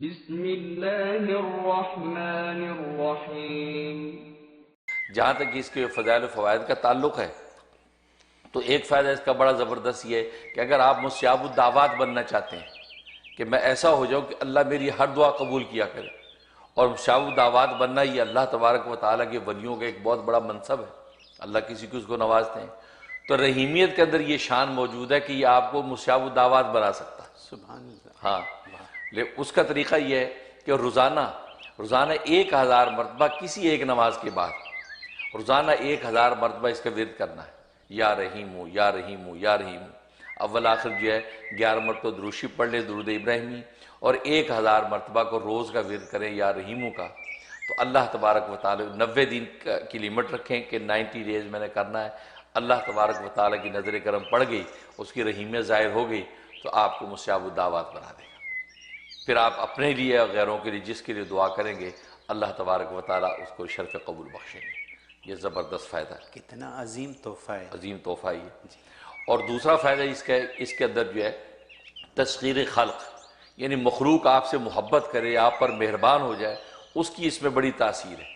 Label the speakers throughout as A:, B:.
A: بسم اللہ الرحمن الرحیم۔
B: جہاں تک اس کے فضائل و فوائد کا تعلق ہے تو ایک فائدہ اس کا بڑا زبردست یہ ہے کہ اگر آپ مستجاب الدعوات بننا چاہتے ہیں کہ میں ایسا ہو جاؤں کہ اللہ میری ہر دعا قبول کیا کرے، اور مستجاب الدعوات بننا یہ اللہ تبارک و تعالیٰ کے ولیوں کا ایک بہت بڑا منصب ہے، اللہ کسی کو اس کو نوازتے ہیں، تو رحیمیت کے اندر یہ شان موجود ہے کہ یہ آپ کو مستجاب الدعوات بنا سکتا ہے۔
C: سبحان اللہ۔
B: ہاں، اس کا طریقہ یہ ہے کہ روزانہ 1000 مرتبہ کسی ایک نماز کے بعد روزانہ 1000 مرتبہ اس کا ورد کرنا ہے، یا رحیم یا رحیم یا رحیم۔ اول آخر جو ہے 11 مرتبہ درود شریف پڑھ لیں، درود ابراہیمی، اور 1000 مرتبہ کو روز کا ورد کریں یا رحیموں کا، تو اللہ تبارک و تعالی 90 دن کی لیمٹ رکھیں کہ 90 ڈیز میں نے کرنا ہے، اللہ تبارک و تعالیٰ کی نظر کرم پڑ گئی، اس کی رحیمیت ظاہر ہو گئی تو آپ کو مستجاب الدعوات بنا دے گا۔ پھر آپ اپنے لیے اور غیروں کے لیے جس کے لیے دعا کریں گے اللہ تبارک و تعالیٰ اس کو شرف قبول بخشیں گے۔ یہ زبردست فائدہ ہے،
C: کتنا عظیم تحفہ ہے۔
B: عظیم تحفہ یہ۔ اور دوسرا فائدہ اس کے اندر جو ہے تسخیر خلق، یعنی مخلوق آپ سے محبت کرے، آپ پر مہربان ہو جائے، اس کی اس میں بڑی تاثیر ہے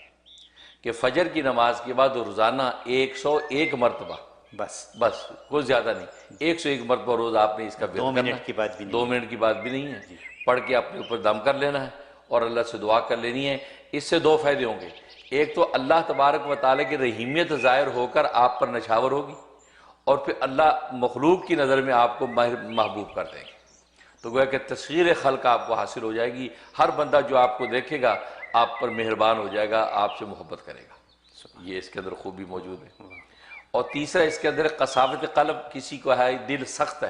B: کہ فجر کی نماز کے بعد روزانہ 101 مرتبہ، بس کوئی زیادہ نہیں، 101 مرتبہ روز آپ نے اس کا ورد کرنا ہے۔
C: 2 منٹ کی بات بھی نہیں،
B: 2 منٹ کی بات بھی نہیں ہے، پڑھ کے اپنے اوپر دم کر لینا ہے اور اللہ سے دعا کر لینی ہے۔ اس سے 2 فائدے ہوں گے، ایک تو اللہ تبارک و تعالیٰ کی رحیمیت ظاہر ہو کر آپ پر نچھاور ہوگی، اور پھر اللہ مخلوق کی نظر میں آپ کو محبوب کر دیں گے، تو گویا کہ تسخیر خلق آپ کو حاصل ہو جائے گی۔ ہر بندہ جو آپ کو دیکھے گا آپ پر مہربان ہو جائے گا، آپ سے محبت کرے گا۔ یہ اس کے اندر خوبی موجود ہے۔ اور تیسرا اس کے اندر قساوت قلب، کسی کو ہے دل سخت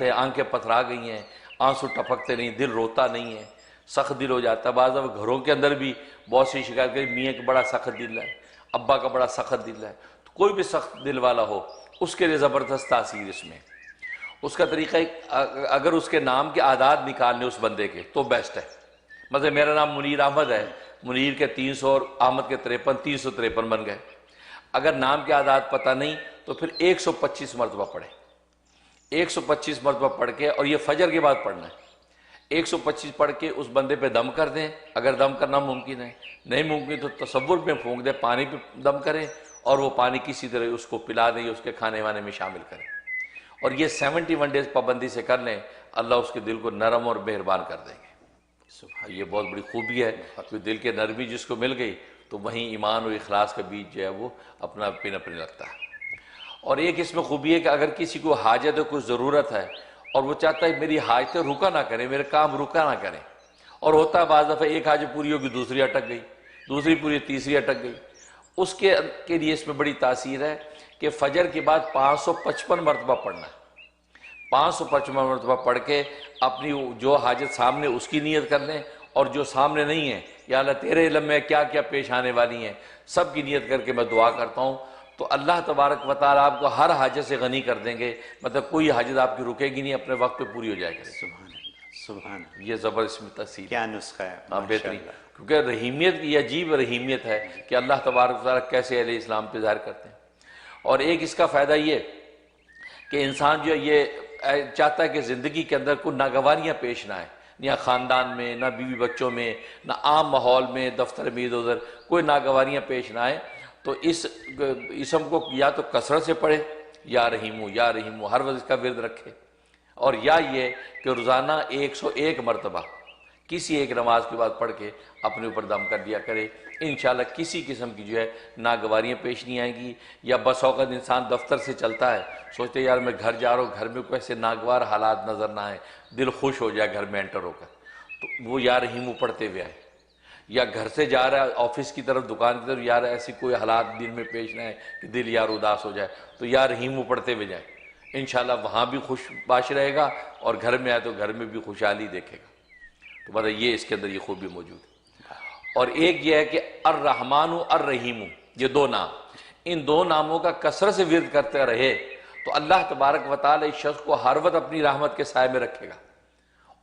B: ہے، آنکھیں پتھرا گئی ہیں، آنسو ٹپکتے نہیں، دل روتا نہیں ہے، سخت دل ہو جاتا ہے۔ بعض گھروں کے اندر بھی بہت سی شکایت کریں میاں کا بڑا سخت دل ہے، ابا کا بڑا سخت دل ہے، تو کوئی بھی سخت دل والا ہو اس کے لیے زبردست تاثیر اس میں۔ اس کا طریقہ اگر اس کے نام کے اعداد نکالنے اس بندے کے تو بیسٹ ہے۔ مثلا میرا نام منیر احمد ہے، منیر کے 300 اور احمد کے 53، 353 بن گئے۔ اگر نام کے اعداد پتہ نہیں تو پھر 125 مرتبہ پڑھیں، 125 مرتبہ پڑھ کے، اور یہ فجر کے بعد پڑھنا ہے۔ 125 پڑھ کے اس بندے پہ دم کر دیں، اگر دم کرنا ممکن ہے، نہیں ممکن تو تصور میں پھونک دیں، پانی پہ دم کریں، اور وہ پانی کسی طرح اس کو پلا دیں، اس کے کھانے وانے میں شامل کریں، اور یہ 71 ڈیز پابندی سے کر لیں، اللہ اس کے دل کو نرم اور مہربان کر دیں گے۔ یہ بہت بڑی خوبی ہے کہ دل کے نرمی جس کو مل گئی تو وہیں ایمان اور اخلاص کا بیج جو ہے وہ اپنا پنپنے لگتا ہے۔ اور ایک اس میں خوبی ہے کہ اگر کسی کو حاجت ہے، کوئی ضرورت ہے، اور وہ چاہتا ہے میری حاجتیں رکا نہ کریں، میرے کام رکا نہ کریں، اور ہوتا ہے بعض دفعہ ایک حاجت پوری ہوگی دوسری اٹک گئی، دوسری پوری تیسری اٹک گئی، اس کے لیے اس میں بڑی تاثیر ہے کہ فجر کے بعد 555 مرتبہ پڑھنا ہے۔ 555 مرتبہ پڑھ کے اپنی جو حاجت سامنے اس کی نیت کر لیں، اور جو سامنے نہیں ہے، یا اللہ تیرے علم میں کیا کیا پیش آنے والی ہیں سب کی نیت کر کے میں دعا کرتا ہوں، تو اللہ تبارک و تعالیٰ آپ کو ہر حاجت سے غنی کر دیں گے، مطلب کوئی حاجت آپ کی رکے گی نہیں، اپنے وقت پہ پوری ہو جائے گی۔
C: سبحان اللہ، سبحان اللہ،
B: یہ زبردست تفصیل،
C: کیا نسخہ ہے،
B: ہاں بہترین،
C: ماشاءاللہ۔
B: کیونکہ رحیمیت کی عجیب رحیمیت ہے کہ اللہ تبارک و تعالیٰ کیسے اہل اسلام پہ ظاہر کرتے ہیں۔ اور ایک اس کا فائدہ یہ کہ انسان جو یہ چاہتا ہے کہ زندگی کے اندر کوئی ناگواریاں پیش نہ آئیں، نہ خاندان میں، نہ بیوی بچوں میں، نہ عام ماحول میں، دفتر میں، ادھر کوئی ناگواریاں پیش نہ آئیں، تو اس اسم کو یا تو کثرت سے پڑھے، یا رحیمو یا رحیمو، ہر وقت اس کا ورد رکھے، اور یا یہ کہ روزانہ 101 مرتبہ کسی ایک نماز کے بعد پڑھ کے اپنے اوپر دم کر دیا کرے، انشاءاللہ کسی قسم کی جو ہے ناگواریاں پیش نہیں آئیں گی۔ یا بس اوقات انسان دفتر سے چلتا ہے، سوچتے یار میں گھر جا رہا ہوں، گھر میں کوئی ایسے ناگوار حالات نظر نہ آئیں، دل خوش ہو جائے گھر میں انٹر ہو کر، تو وہ یا رحیمو پڑھتے ہوئے آئے۔ یا گھر سے جا رہا ہے آفس کی طرف، دکان کی طرف، یار ایسی کوئی حالات دل میں پیش نہ آئے کہ دل یار اداس ہو جائے، تو یا رحیمو پڑھتے ہوئے جائیں، انشاءاللہ وہاں بھی خوش باش رہے گا، اور گھر میں آئے تو گھر میں بھی خوشحالی دیکھے گا۔ تو مطلب یہ اس کے اندر یہ خوبی موجود ہے۔ اور ایک یہ ہے کہ الرحمن الرحیم، یہ 2 نام، ان 2 ناموں کا کثرت سے ورد کرتے رہے تو اللہ تبارک و تعالی اس شخص کو ہر وقت اپنی رحمت کے سائے میں رکھے گا،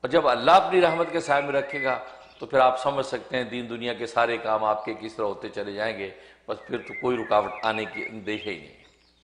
B: اور جب اللہ اپنی رحمت کے سائے میں رکھے گا تو پھر آپ سمجھ سکتے ہیں دین دنیا کے سارے کام آپ کے کس طرح ہوتے چلے جائیں گے، بس پھر تو کوئی رکاوٹ آنے کی اندیشہ ہی نہیں۔